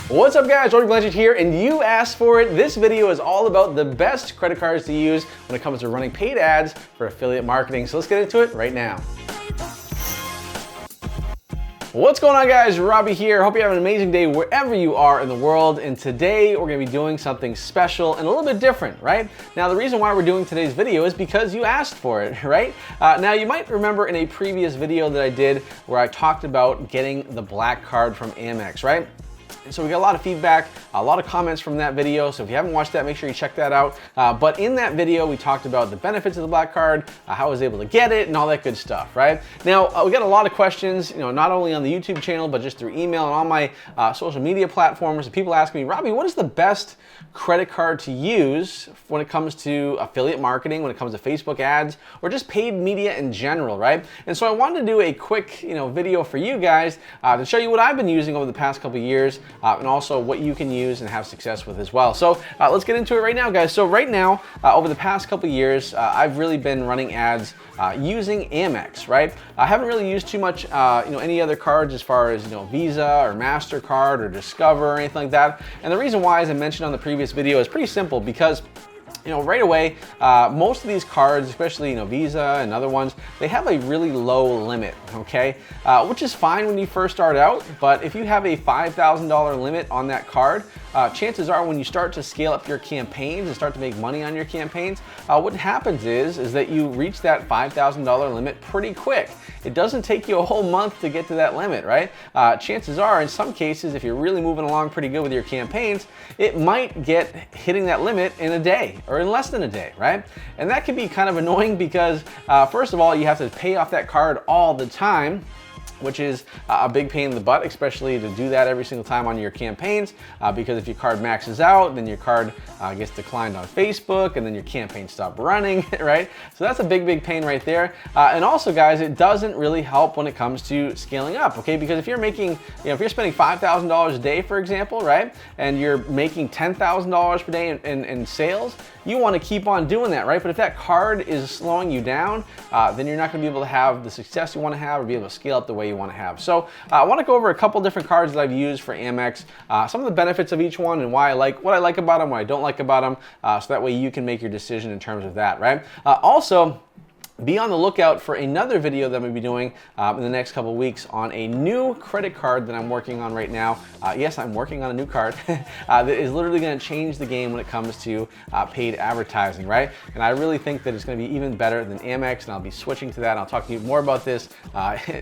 What's up guys, Robby Blanchard here, and you asked for it. This video is all about the best credit cards to use when it comes to running paid ads for affiliate marketing. So let's get into it right now. What's going on guys, Robby here. Hope you have an amazing day wherever you are in the world. And today we're gonna be doing something special and a little bit different, right? Now the reason why we're doing today's video is because you asked for it, right? Now you might remember in a previous video that I did where I talked about getting the black card from Amex, right? So we got a lot of feedback, a lot of comments from that video. So if you haven't watched that, make sure you check that out. But in that video, we talked about the benefits of the black card, how I was able to get it and all that good stuff, right? Now, we got a lot of questions, not only on the YouTube channel, but just through email and all my social media platforms. People asking me, Robby, what is the best credit card to use when it comes to affiliate marketing, when it comes to Facebook ads, or just paid media in general, right? And so I wanted to do a quick, video for you guys to show you what I've been using over the past couple of years. And also what you can use and have success with as well. So let's get into it right now, guys. So right now, over the past couple years, I've really been running ads using Amex, right? I haven't really used too much, any other cards as far as, Visa or MasterCard or Discover or anything like that. And the reason why, as I mentioned on the previous video, is pretty simple because right away, most of these cards, especially Visa and other ones, they have a really low limit, okay? Which is fine when you first start out, but if you have a $5,000 limit on that card, chances are when you start to scale up your campaigns and start to make money on your campaigns, what happens is that you reach that $5,000 limit pretty quick. It doesn't take you a whole month to get to that limit, right? Chances are, in some cases, if you're really moving along pretty good with your campaigns, it might get hitting that limit in a day or in less than a day, right? And that can be kind of annoying because first of all, you have to pay off that card all the time, which is a big pain in the butt, especially to do that every single time on your campaigns, because if your card maxes out, then your card gets declined on Facebook, and then your campaign stops running, right? So that's a big pain right there. And also, guys, it doesn't really help when it comes to scaling up, okay? Because if you're making, if you're spending $5,000 a day, for example, right, and you're making $10,000 per day in sales, you want to keep on doing that, right? But if that card is slowing you down, then you're not going to be able to have the success you want to have or be able to scale up the way you want to have. So I want to go over a couple different cards that I've used for Amex, some of the benefits of each one and why what I like about them, what I don't like about them, so that way you can make your decision in terms of that, right? Also, be on the lookout for another video that I'm going to be doing in the next couple of weeks on a new credit card that I'm working on right now. Yes, I'm working on a new card that is literally going to change the game when it comes to paid advertising, right? And I really think that it's going to be even better than Amex, and I'll be switching to that. And I'll talk to you more about this,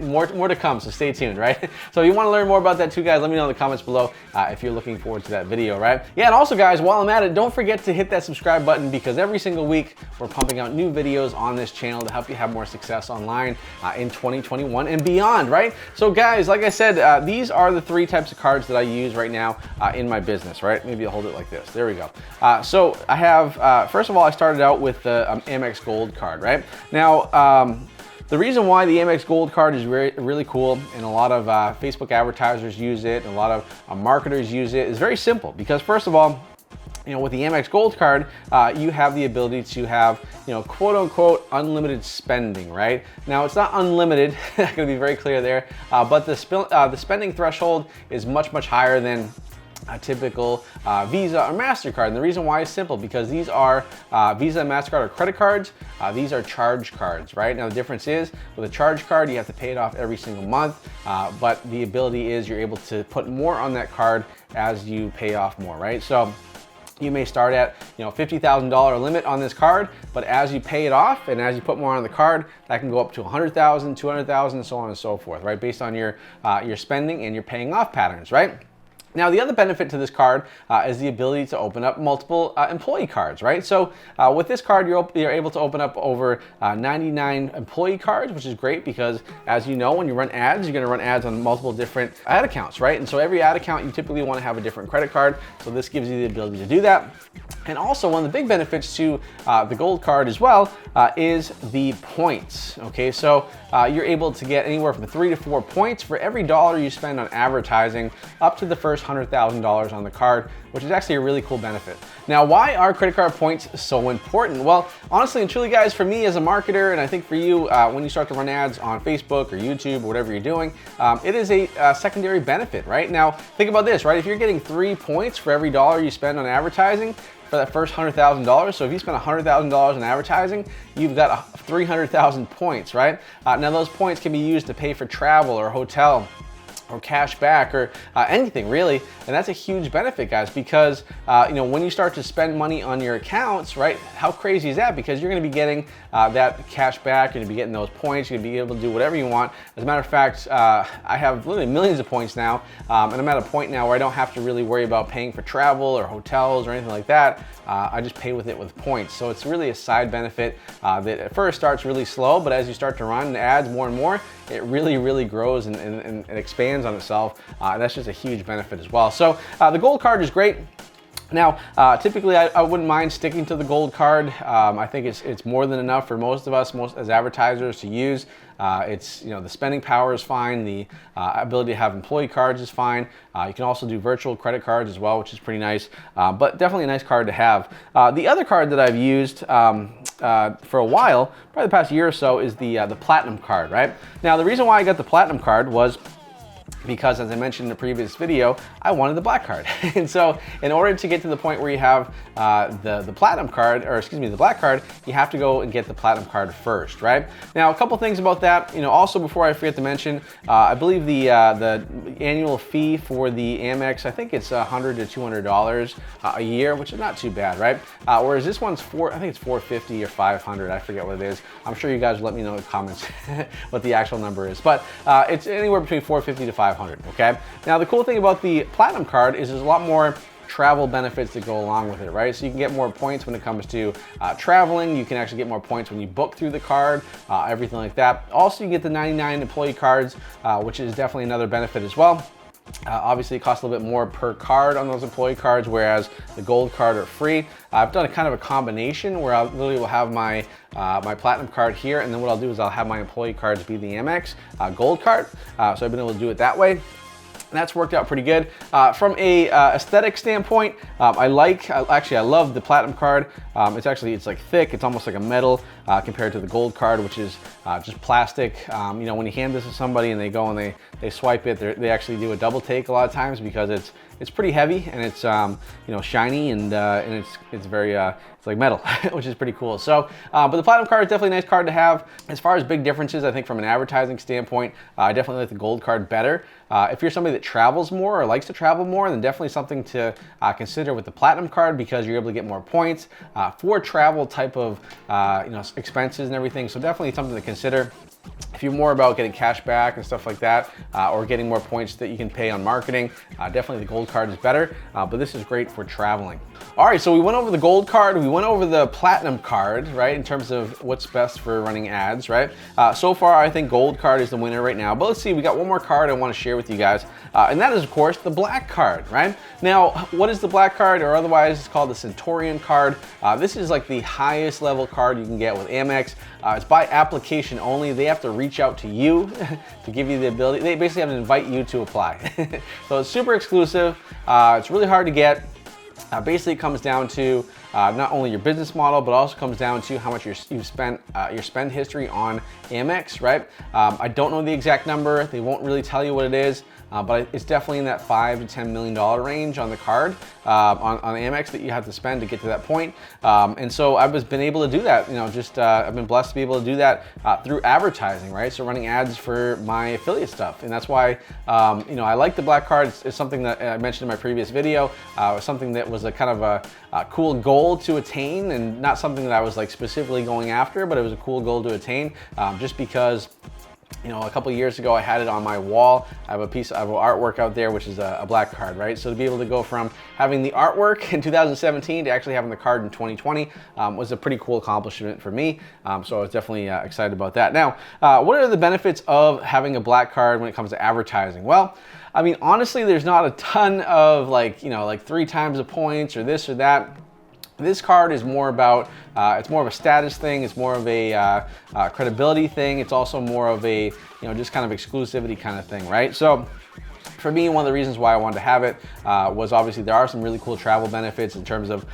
more to come, so stay tuned, right? So if you want to learn more about that too, guys, let me know in the comments below if you're looking forward to that video, right? Yeah, and also, guys, while I'm at it, don't forget to hit that subscribe button because every single week we're pumping out new videos on this channel to help you have more success online in 2021 and beyond, right? So guys, like I said, these are the three types of cards that I use right now in my business, right? Maybe I'll hold it like this. There we go. So I have, first of all, I started out with the Amex Gold card, right? Now, the reason why the Amex Gold card is really cool and a lot of Facebook advertisers use it and a lot of marketers use it is very simple because first of all, with the Amex Gold card, you have the ability to have, quote unquote, unlimited spending, right? Now, it's not unlimited, I'm gonna be very clear there, but the spending threshold is much higher than a typical Visa or MasterCard. And the reason why is simple, because these are Visa and MasterCard are credit cards. These are charge cards, right? Now the difference is with a charge card, you have to pay it off every single month, but the ability is you're able to put more on that card as you pay off more, right? So you may start at $50,000 limit on this card, but as you pay it off and as you put more on the card, that can go up to $100,000, $200,000, so on and so forth, right? Based on your spending and your paying off patterns, right? Now, the other benefit to this card is the ability to open up multiple employee cards, right? So with this card, you're able to open up over 99 employee cards, which is great because, as you know, when you run ads, you're gonna run ads on multiple different ad accounts, right? And so every ad account, you typically wanna have a different credit card. So this gives you the ability to do that. And also, one of the big benefits to the Gold card as well is the points, okay? So you're able to get anywhere from 3 to 4 points for every dollar you spend on advertising up to the first $100,000 on the card, which is actually a really cool benefit. Now, why are credit card points so important? Well, honestly and truly, guys, for me as a marketer, and I think for you, when you start to run ads on Facebook or YouTube or whatever you're doing, it is a secondary benefit, right? Now, think about this, right? If you're getting 3 points for every dollar you spend on advertising, for that first $100,000. So if you spend $100,000 in advertising, you've got 300,000 points, right? Now those points can be used to pay for travel or hotel or cash back or anything really. And that's a huge benefit, guys, because when you start to spend money on your accounts, right, how crazy is that? Because you're gonna be getting that cash back, you're gonna be getting those points, you're gonna be able to do whatever you want. As a matter of fact, I have literally millions of points now, and I'm at a point now where I don't have to really worry about paying for travel or hotels or anything like that. I just pay with it with points. So it's really a side benefit that at first starts really slow, but as you start to run ads more and more, it really, really grows and expands on itself. And that's just a huge benefit as well. So the gold card is great. Now, typically I wouldn't mind sticking to the gold card. I think it's more than enough for most of us, as advertisers to use. It's, the spending power is fine. The ability to have employee cards is fine. You can also do virtual credit cards as well, which is pretty nice, but definitely a nice card to have. The other card that I've used for a while, probably the past year or so, is the Platinum card, right? Now, the reason why I got the Platinum card was because, as I mentioned in the previous video, I wanted the black card. And so in order to get to the point where you have the platinum card, or excuse me, the black card, you have to go and get the platinum card first, right? Now, a couple things about that. Also before I forget to mention, I believe the annual fee for the Amex, I think it's $100 to $200 a year, which is not too bad, right? Whereas this one's I think it's $450 or $500, I forget what it is. I'm sure you guys will let me know in the comments what the actual number is, but it's anywhere between $450 to $500. Okay. Now the cool thing about the platinum card is there's a lot more travel benefits that go along with it, right? So you can get more points when it comes to traveling. You can actually get more points when you book through the card, everything like that. Also, you get the 99 employee cards, which is definitely another benefit as well. Obviously, it costs a little bit more per card on those employee cards, whereas the gold card are free. I've done a kind of a combination where I literally will have my platinum card here, and then what I'll do is I'll have my employee cards be the Amex gold card. So I've been able to do it that way. And that's worked out pretty good. From a aesthetic standpoint, I love the platinum card. It's like thick, it's almost like a metal compared to the gold card, which is just plastic. When you hand this to somebody and they go and they swipe it, they actually do a double take a lot of times because it's pretty heavy and it's shiny and it's very it's like metal, which is pretty cool. So, but the platinum card is definitely a nice card to have. As far as big differences, I think from an advertising standpoint, I definitely like the gold card better. If you're somebody that travels more or likes to travel more, then definitely something to consider with the platinum card because you're able to get more points for travel type of expenses and everything. So definitely something to consider. If you're more about getting cash back and stuff like that, or getting more points that you can pay on marketing, definitely the gold card is better, but this is great for traveling. All right, so we went over the gold card, we went over the platinum card, right, in terms of what's best for running ads, right? So far, I think gold card is the winner right now, but let's see, we got one more card I want to share with you guys, and that is, of course, the black card, right? Now, what is the black card, or otherwise it's called the Centurion card? This is like the highest level card you can get with Amex. It's by application only. They have to reach out to you to give you the ability. They basically have to invite you to apply. So it's super exclusive. It's really hard to get. Basically, it comes down to not only your business model, but also comes down to how much you've spent, your spend history on Amex, right? I don't know the exact number. They won't really tell you what it is. But it's definitely in that $5 to $10 million range on the card, on Amex that you have to spend to get to that point. And so I've been able to do that, I've been blessed to be able to do that through advertising, right? So running ads for my affiliate stuff. And that's why, I like the black card. It's something that I mentioned in my previous video. Something that was a kind of a cool goal to attain, and not something that I was like specifically going after, but it was a cool goal to attain, just because a couple of years ago, I had it on my wall. I have a piece of artwork out there, which is a black card, right? So to be able to go from having the artwork in 2017 to actually having the card in 2020 was a pretty cool accomplishment for me. So I was definitely excited about that. Now, what are the benefits of having a black card when it comes to advertising? Well, I mean, honestly, there's not a ton of like 3 times the points or this or that. This card is more about, it's more of a status thing, it's more of a credibility thing, it's also more of a, just kind of exclusivity kind of thing, right? So For me, one of the reasons why I wanted to have it was obviously there are some really cool travel benefits in terms of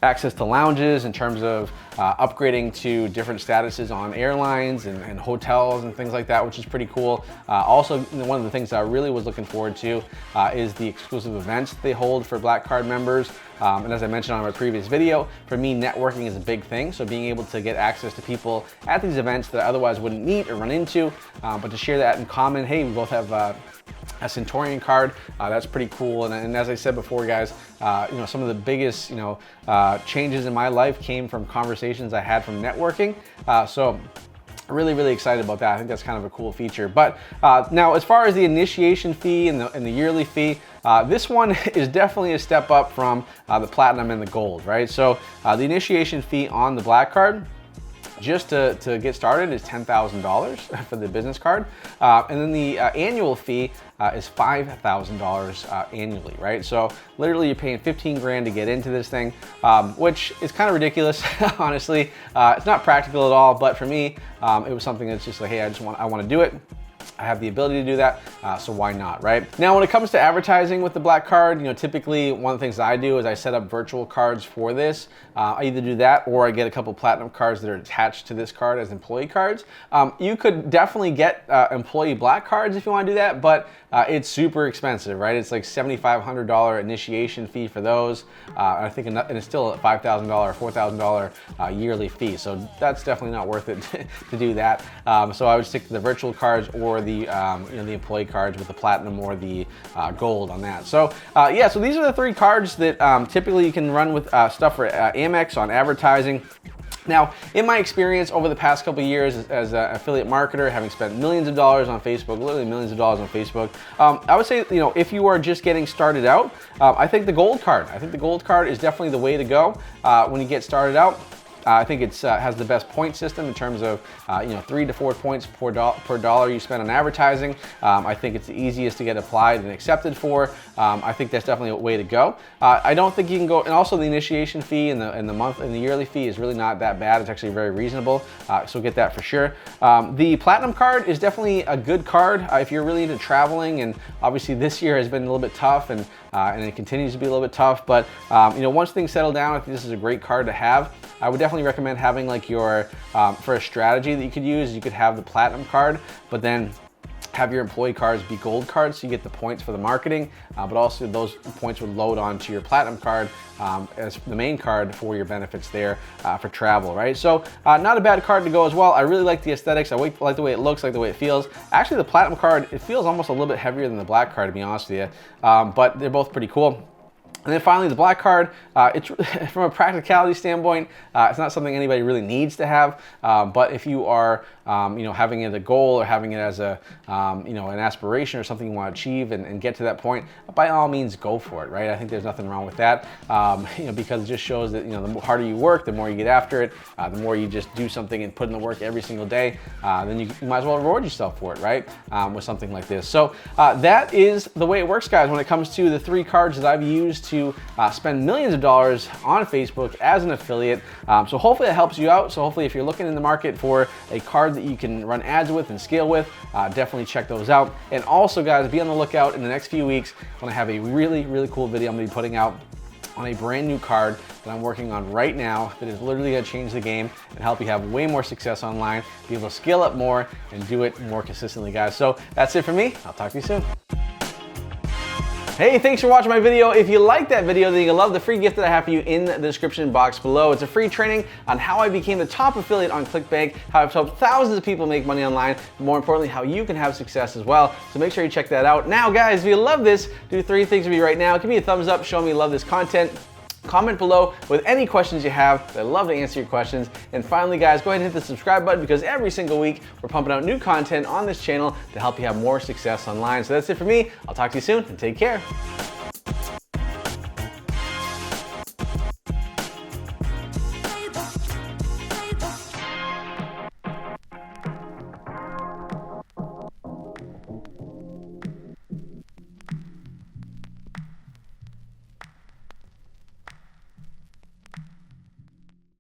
access to lounges, in terms of upgrading to different statuses on airlines and hotels and things like that, which is pretty cool. Also, one of the things that I really was looking forward to is the exclusive events they hold for Black Card members. And as I mentioned on my previous video, for me, networking is a big thing. So being able to get access to people at these events that I otherwise wouldn't meet or run into, but to share that in common, hey, we both have a Centurion card, that's pretty cool. And as I said before, guys, some of the biggest, changes in my life came from conversations I had from networking. So really excited about that. I think that's kind of a cool feature. But now, as far as the initiation fee and the yearly fee, this one is definitely a step up from the platinum and the gold, right? So the initiation fee on the Black Card, just to get started, is $10,000 for the business card. And then the annual fee is $5,000 annually, right? So literally you're paying 15 grand to get into this thing, which is kind of ridiculous, honestly. It's not practical at all, but for me, it was something that's just like, hey, I want to do it. I have the ability to do that, so why not, right? Now, when it comes to advertising with the Black Card, typically one of the things that I do is I set up virtual cards for this. I either do that or I get a couple platinum cards that are attached to this card as employee cards. You could definitely get employee Black Cards if you want to do that, but it's super expensive, right? It's like $7,500 initiation fee for those. I think, and it's still a $5,000 or $4,000 yearly fee, so that's definitely not worth it to do that. So I would stick to the virtual cards or the the employee cards with the platinum or the gold on that. So yeah, so these are the three cards that typically you can run with stuff for Amex on advertising. Now, in my experience over the past couple of years as an affiliate marketer, having spent millions of dollars on Facebook, literally millions of dollars on Facebook, I would say, if you are just getting started out, I think the gold card is definitely the way to go when you get started out. I think it has the best point system in terms of 3 to 4 points per dollar you spend on advertising. I think it's the easiest to get applied and accepted for. I think that's definitely a way to go. I don't think you can go, and also the initiation fee and the yearly fee is really not that bad. It's actually very reasonable, so get that for sure. The platinum card is definitely a good card if you're really into traveling, and obviously this year has been a little bit tough, and it continues to be a little bit tough. But once things settle down, I think this is a great card to have. I would definitely recommend having like your, for a strategy that you could use, you could have the platinum card, but then have your employee cards be gold cards so you get the points for the marketing, but also those points would load onto your platinum card as the main card for your benefits there for travel, right? So not a bad card to go as well. I really like the aesthetics. I like the way it looks, like the way it feels. Actually, the platinum card, it feels almost a little bit heavier than the Black Card, to be honest with you, but they're both pretty cool. And then finally, the Black Card, it's from a practicality standpoint, it's not something anybody really needs to have. But if you are, having it a goal or having it as a, an aspiration or something you want to achieve and get to that point, by all means, go for it, right? I think there's nothing wrong with that, because it just shows that, the harder you work, the more you get after it, the more you just do something and put in the work every single day, then you might as well reward yourself for it, right? With something like this. So that is the way it works, guys, when it comes to the three cards that I've used to spend millions of dollars on Facebook as an affiliate. So hopefully that helps you out. So hopefully if you're looking in the market for a card that you can run ads with and scale with, definitely check those out. And also, guys, be on the lookout in the next few weeks when I have a really cool video I'm gonna be putting out on a brand new card that I'm working on right now that is literally gonna change the game and help you have way more success online, be able to scale up more and do it more consistently, guys. So that's it for me. I'll talk to you soon. Hey, thanks for watching my video. If you liked that video, then you'll love the free gift that I have for you in the description box below. It's a free training on how I became the top affiliate on ClickBank, how I've helped thousands of people make money online, and more importantly, how you can have success as well. So make sure you check that out. Now, guys, if you love this, do three things for me right now. Give me a thumbs up, show me you love this content. Comment below with any questions you have. I'd love to answer your questions. And finally, guys, go ahead and hit the subscribe button because every single week we're pumping out new content on this channel to help you have more success online. So that's it for me. I'll talk to you soon and take care.